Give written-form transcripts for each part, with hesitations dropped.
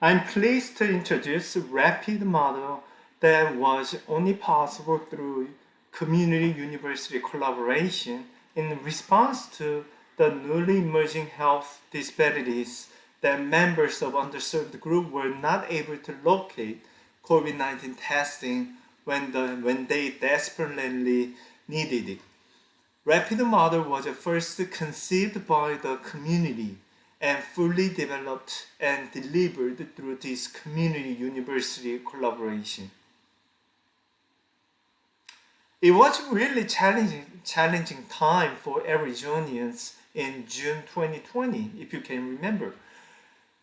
I'm pleased to introduce a rapid model that was only possible through community university collaboration in response to the newly emerging health disparities that members of underserved group were not able to locate COVID-19 testing when they desperately needed it. Rapid model was first conceived by the community and fully developed and delivered through this community university collaboration. It was really challenging time for Arizonians in June 2020, if you can remember.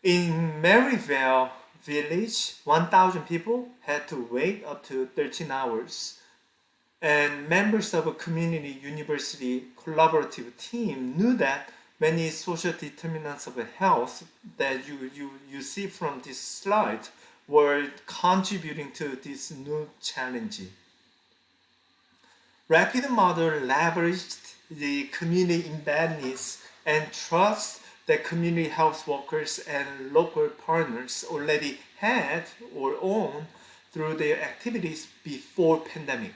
In Maryville village, 1,000 people had to wait up to 13 hours, and members of a community university collaborative team knew that many social determinants of health that you see from this slide were contributing to this new challenge. Rapid model leveraged the community embeddedness and trust that community health workers and local partners already had or owned through their activities before pandemic.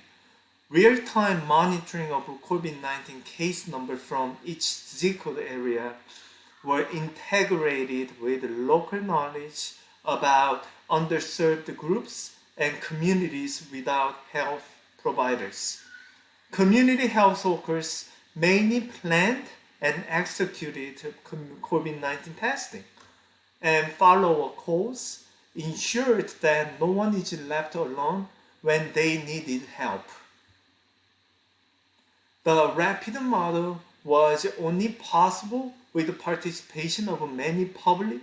Real-time monitoring of COVID-19 case number from each zip code area were integrated with local knowledge about underserved groups and communities without health providers. Community health workers mainly planned and executed COVID-19 testing, and follow-up calls ensured that no one is left alone when they needed help. The rapid model was only possible with the participation of many public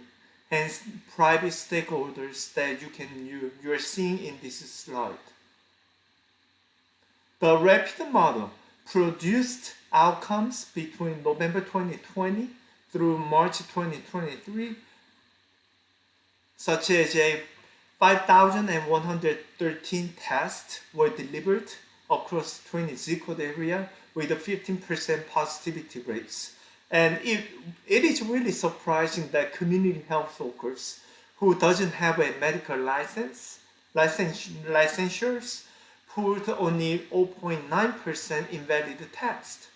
and private stakeholders that you are seeing in this slide. The rapid model produced outcomes between November 2020 through March 2023, such as 5,113 tests were delivered across 20 zip code area with a 15% positivity rates. And it is really surprising that community health workers who doesn't have a medical licensures put only 0.9% invalid test,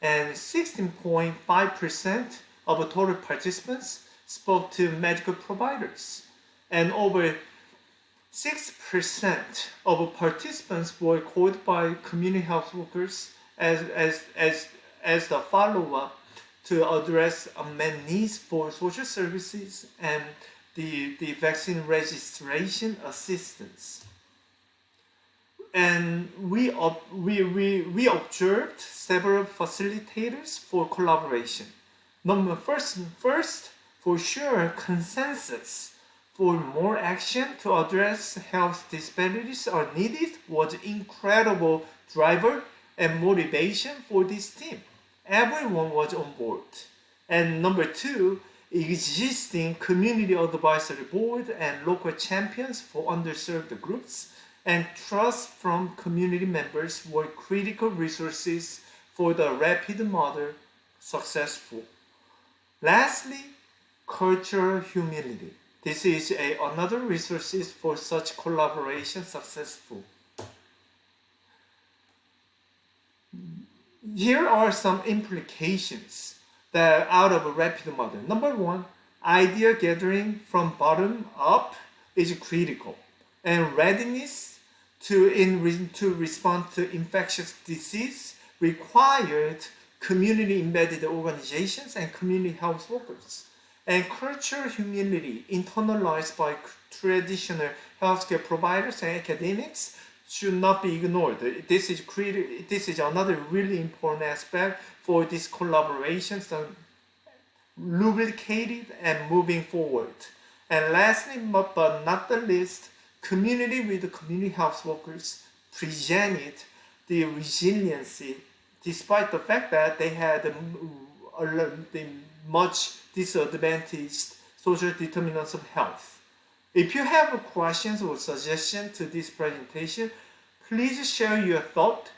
and 16.5% of total participants spoke to medical providers, and over 6% of participants were called by community health workers as the follow-up to address unmet needs for social services and the vaccine registration assistance. And we observed several facilitators for collaboration. First, for sure, consensus for more action to address health disparities are needed was incredible driver and motivation for this team. Everyone was on board. And number two, existing community advisory board and local champions for underserved groups and trust from community members were critical resources for the rapid model successful. Lastly, cultural humility. This is another resources for such collaboration successful. Here are some implications that out of a rapid model. Number one, idea gathering from bottom up is critical, and readiness to respond to infectious disease required community embedded organizations and community health workers. And cultural humility internalized by traditional healthcare providers and academics should not be ignored. This is another really important aspect for this collaboration, so lubricated and moving forward. And lastly, but not the least, community with community health workers presented the resiliency despite the fact that they had the much disadvantaged social determinants of health. If you have questions or suggestions to this presentation, please share your thought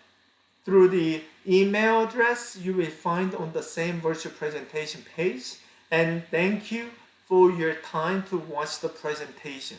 through the email address you will find on the same virtual presentation page. And thank you for your time to watch the presentation.